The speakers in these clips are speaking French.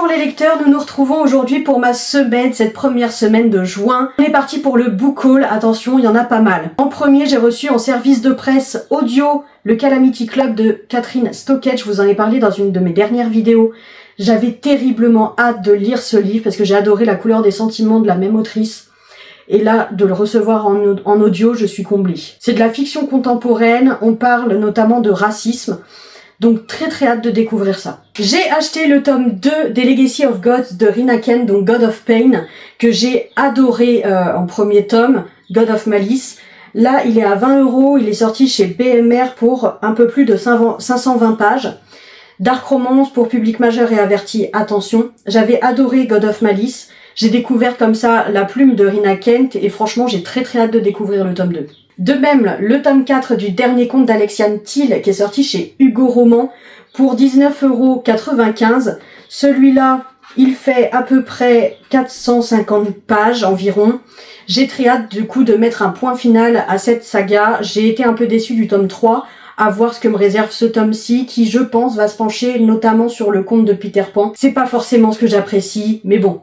Bonjour les lecteurs, nous nous retrouvons aujourd'hui pour ma semaine, cette première semaine de juin. On est parti pour le book haul, attention, il y en a pas mal. En premier, j'ai reçu en service de presse audio le Calamity Club de Catherine Stockett, je vous en ai parlé dans une de mes dernières vidéos. J'avais terriblement hâte de lire ce livre parce que j'ai adoré La couleur des sentiments de la même autrice. Et là, de le recevoir en audio, je suis comblée. C'est de la fiction contemporaine, on parle notamment de racisme. Donc très hâte de découvrir ça. J'ai acheté le tome 2 des Legacy of Gods de Rina Kent, donc God of Pain, que j'ai adoré en premier tome, God of Malice. Là, il est à 20 €, il est sorti chez BMR pour un peu plus de 520 pages. Dark Romance pour public majeur et averti, attention. J'avais adoré God of Malice. J'ai découvert comme ça la plume de Rina Kent et franchement, j'ai très hâte de découvrir le tome 2. De même, le tome 4 du dernier conte d'Alexiane Thiel qui est sorti chez Hugo Roman pour 19,95 €. Celui-là, il fait à peu près 450 pages environ. J'ai très hâte du coup de mettre un point final à cette saga. J'ai été un peu déçue du tome 3, à voir ce que me réserve ce tome-ci qui, je pense, va se pencher notamment sur le conte de Peter Pan. C'est pas forcément ce que j'apprécie, mais bon.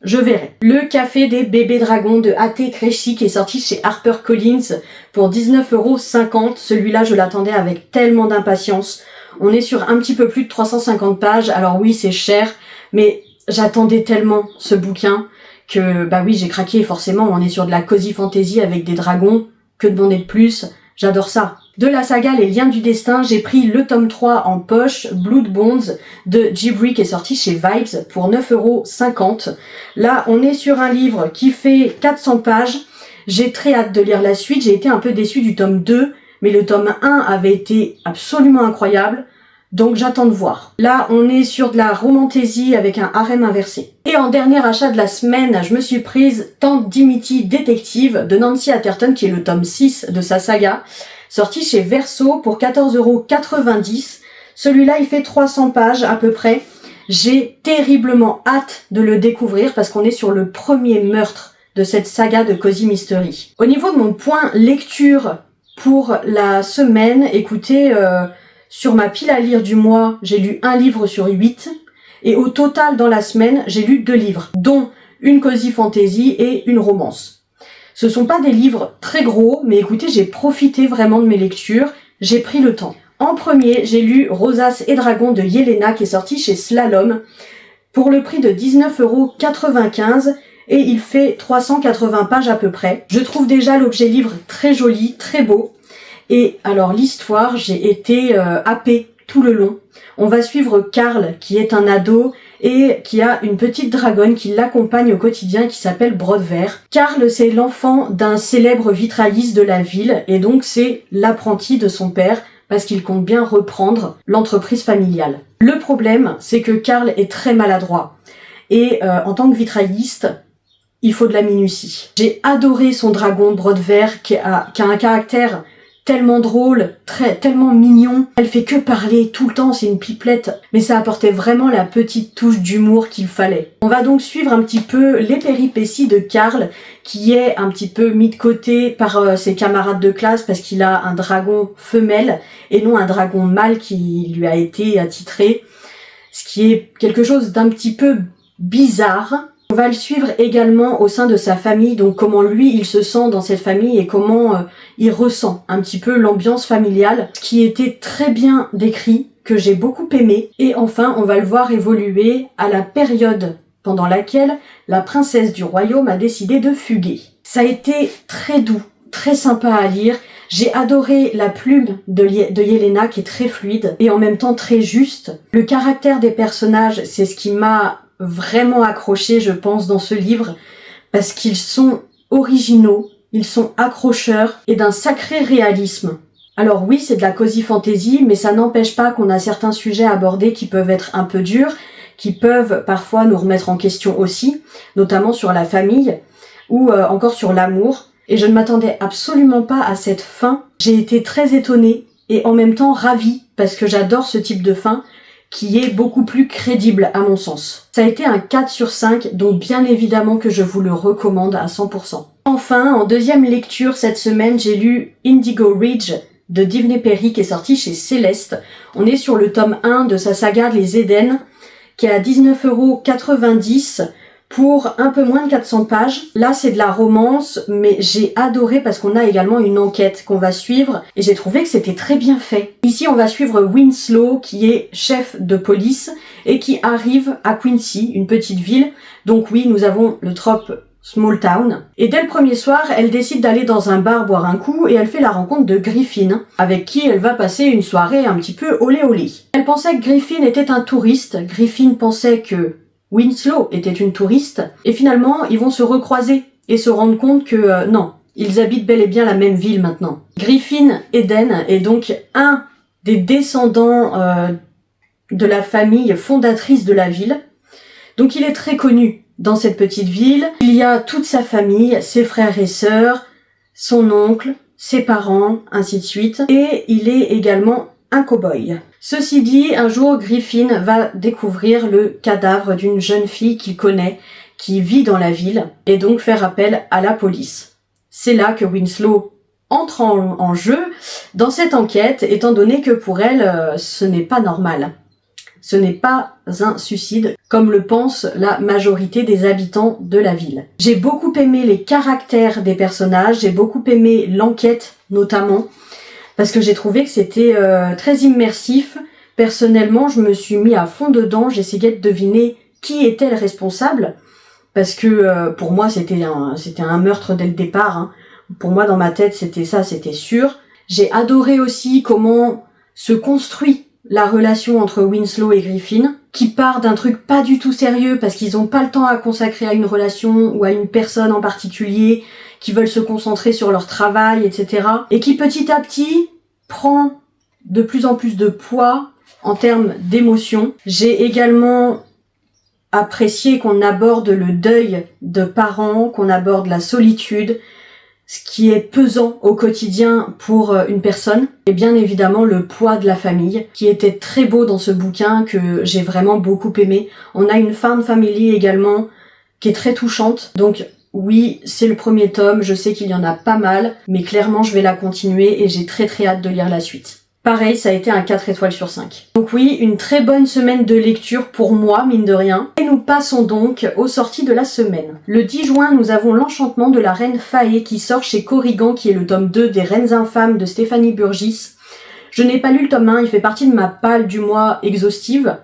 Je verrai. Le café des bébés dragons de A.T. Créchy qui est sorti chez HarperCollins pour 19,50 €. Celui-là, je l'attendais avec tellement d'impatience. On est sur un petit peu plus de 350 pages. Alors oui, c'est cher, mais j'attendais tellement ce bouquin que, bah oui, j'ai craqué forcément. On est sur de la cozy fantasy avec des dragons. Que demander de plus? J'adore ça. De la saga Les Liens du Destin, j'ai pris le tome 3 en poche, Blood Bonds de Ghibli qui est sorti chez Vibes pour 9,50 €. Là, on est sur un livre qui fait 400 pages. J'ai très hâte de lire la suite. J'ai été un peu déçue du tome 2, mais le tome 1 avait été absolument incroyable. Donc j'attends de voir. Là, on est sur de la romantasy avec un harem inversé. Et en dernier achat de la semaine, je me suis prise Tante Dimity Détective de Nancy Atherton, qui est le tome 6 de sa saga, sorti chez Verso pour 14,90 €. Celui-là, il fait 300 pages à peu près. J'ai terriblement hâte de le découvrir parce qu'on est sur le premier meurtre de cette saga de Cozy Mystery. Au niveau de mon point lecture pour la semaine, écoutez... sur ma pile à lire du mois, j'ai lu 1 livre sur 8. Et au total, dans la semaine, j'ai lu 2 livres, dont une cozy fantasy et une romance. Ce sont pas des livres très gros, mais écoutez, j'ai profité vraiment de mes lectures. J'ai pris le temps. En premier, j'ai lu Rosace et Dragons de Yelena, qui est sorti chez Slalom, pour le prix de 19,95 €. Et il fait 380 pages à peu près. Je trouve déjà l'objet livre très joli, très beau. Et alors l'histoire, j'ai été happée tout le long. On va suivre Karl, qui est un ado et qui a une petite dragonne qui l'accompagne au quotidien qui s'appelle Brodevert. Karl, c'est l'enfant d'un célèbre vitrailliste de la ville et donc c'est l'apprenti de son père parce qu'il compte bien reprendre l'entreprise familiale. Le problème, c'est que Karl est très maladroit et en tant que vitrailliste, il faut de la minutie. J'ai adoré son dragon Brodevert qui a un caractère tellement drôle, tellement mignon. Elle fait que parler tout le temps, c'est une pipelette. Mais ça apportait vraiment la petite touche d'humour qu'il fallait. On va donc suivre un petit peu les péripéties de Karl, qui est un petit peu mis de côté par ses camarades de classe parce qu'il a un dragon femelle et non un dragon mâle qui lui a été attitré. Ce qui est quelque chose d'un petit peu bizarre. On va le suivre également au sein de sa famille, donc comment lui il se sent dans cette famille et comment il ressent un petit peu l'ambiance familiale, qui était très bien décrit, que j'ai beaucoup aimé. Et enfin, on va le voir évoluer à la période pendant laquelle la princesse du royaume a décidé de fuguer. Ça a été très doux, très sympa à lire. J'ai adoré la plume de Yelena qui est très fluide et en même temps très juste. Le caractère des personnages, c'est ce qui m'a vraiment accroché, je pense, dans ce livre, parce qu'ils sont originaux, ils sont accrocheurs et d'un sacré réalisme. Alors oui, c'est de la cozy fantasy, mais ça n'empêche pas qu'on a certains sujets abordés qui peuvent être un peu durs, qui peuvent parfois nous remettre en question aussi, notamment sur la famille ou encore sur l'amour. Et je ne m'attendais absolument pas à cette fin. J'ai été très étonnée et en même temps ravie, parce que j'adore ce type de fin, qui est beaucoup plus crédible à mon sens. Ça a été un 4 sur 5, donc bien évidemment que je vous le recommande à 100%. Enfin, en deuxième lecture cette semaine, j'ai lu Indigo Ridge de Divney Perry qui est sorti chez Céleste. On est sur le tome 1 de sa saga Les Éden, qui est à 19,90 € pour un peu moins de 400 pages. Là, c'est de la romance, mais j'ai adoré parce qu'on a également une enquête qu'on va suivre et j'ai trouvé que c'était très bien fait. Ici, on va suivre Winslow, qui est chef de police et qui arrive à Quincy, une petite ville. Donc oui, nous avons le trope Small Town. Et dès le premier soir, elle décide d'aller dans un bar boire un coup et elle fait la rencontre de Griffin, avec qui elle va passer une soirée un petit peu olé olé. Elle pensait que Griffin était un touriste. Griffin pensait que Winslow était une touriste. Et finalement, ils vont se recroiser et se rendre compte que non, ils habitent bel et bien la même ville maintenant. Griffin Eden est donc un des descendants de la famille fondatrice de la ville. Donc il est très connu dans cette petite ville. Il y a toute sa famille, ses frères et sœurs, son oncle, ses parents, ainsi de suite. Et il est également un cow-boy. Ceci dit, un jour, Griffin va découvrir le cadavre d'une jeune fille qu'il connaît, qui vit dans la ville, et donc faire appel à la police. C'est là que Winslow entre en jeu dans cette enquête, étant donné que pour elle, ce n'est pas normal. Ce n'est pas un suicide, comme le pense la majorité des habitants de la ville. J'ai beaucoup aimé les caractères des personnages, j'ai beaucoup aimé l'enquête notamment, parce que j'ai trouvé que c'était très immersif. Personnellement, je me suis mis à fond dedans, j'essayais de deviner qui était le responsable, parce que pour moi c'était un meurtre dès le départ, hein. Pour moi dans ma tête c'était ça, c'était sûr. J'ai adoré aussi comment se construit la relation entre Winslow et Griffin, qui part d'un truc pas du tout sérieux parce qu'ils ont pas le temps à consacrer à une relation ou à une personne en particulier, qui veulent se concentrer sur leur travail, etc. Et qui petit à petit prend de plus en plus de poids en termes d'émotion. J'ai également apprécié qu'on aborde le deuil de parents, qu'on aborde la solitude, ce qui est pesant au quotidien pour une personne, et bien évidemment le poids de la famille, qui était très beau dans ce bouquin, que j'ai vraiment beaucoup aimé. On a une found family également, qui est très touchante, donc oui, c'est le premier tome, je sais qu'il y en a pas mal, mais clairement je vais la continuer et j'ai très hâte de lire la suite. Pareil, ça a été un 4 étoiles sur 5. Donc oui, une très bonne semaine de lecture pour moi, mine de rien. Et nous passons donc aux sorties de la semaine. Le 10 juin, nous avons L'Enchantement de la Reine Faé qui sort chez Corrigan, qui est le tome 2 des Reines Infâmes de Stéphanie Burgis. Je n'ai pas lu le tome 1, il fait partie de ma palle du mois exhaustive.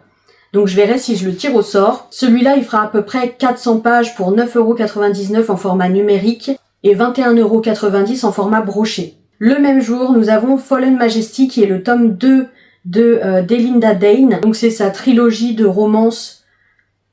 Donc je verrai si je le tire au sort. Celui-là, il fera à peu près 400 pages pour 9,99 € en format numérique et 21,90 € en format broché. Le même jour, nous avons Fallen Majesty qui est le tome 2 de Delinda Dane. Donc c'est sa trilogie de romance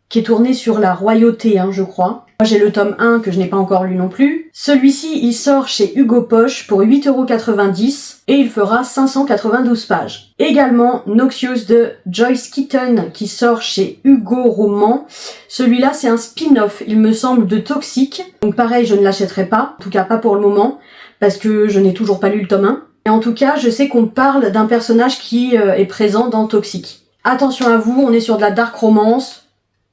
qui est tournée sur la royauté, je crois. Moi j'ai le tome 1 que je n'ai pas encore lu non plus. Celui-ci, il sort chez Hugo Poche pour 8,90 € et il fera 592 pages. Également Noxious de Joyce Keaton qui sort chez Hugo Roman. Celui-là c'est un spin-off, il me semble, de Toxic. Donc pareil, je ne l'achèterai pas, en tout cas pas pour le moment, parce que je n'ai toujours pas lu le tome 1. Et en tout cas, je sais qu'on parle d'un personnage qui est présent dans Toxic. Attention à vous, on est sur de la dark romance,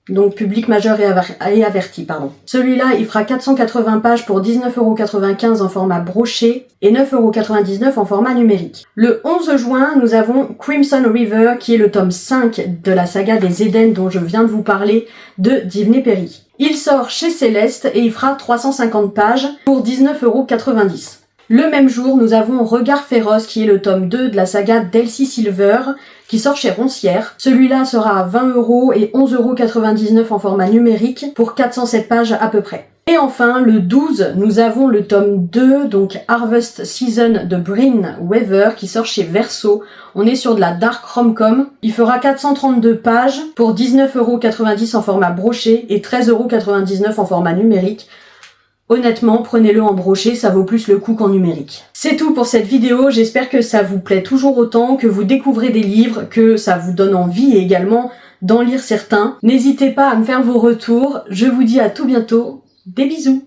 donc public majeur et averti, pardon. Celui-là, il fera 480 pages pour 19,95 € en format broché et 9,99 € en format numérique. Le 11 juin, nous avons Crimson River, qui est le tome 5 de la saga des Éden dont je viens de vous parler, de Divney Perry. Il sort chez Céleste et il fera 350 pages pour 19,90 €. Le même jour, nous avons Regard féroce, qui est le tome 2 de la saga d'Elsie Silver, qui sort chez Roncière. Celui-là sera à 20 € et 11,99 € en format numérique pour 407 pages à peu près. Et enfin, le 12, nous avons le tome 2, donc Harvest Season de Bryn Weaver, qui sort chez Verso. On est sur de la dark rom-com. Il fera 432 pages pour 19,90 € en format broché et 13,99 € en format numérique. Honnêtement, prenez-le en broché, ça vaut plus le coup qu'en numérique. C'est tout pour cette vidéo, j'espère que ça vous plaît toujours autant, que vous découvrez des livres, que ça vous donne envie également d'en lire certains. N'hésitez pas à me faire vos retours, je vous dis à tout bientôt, des bisous!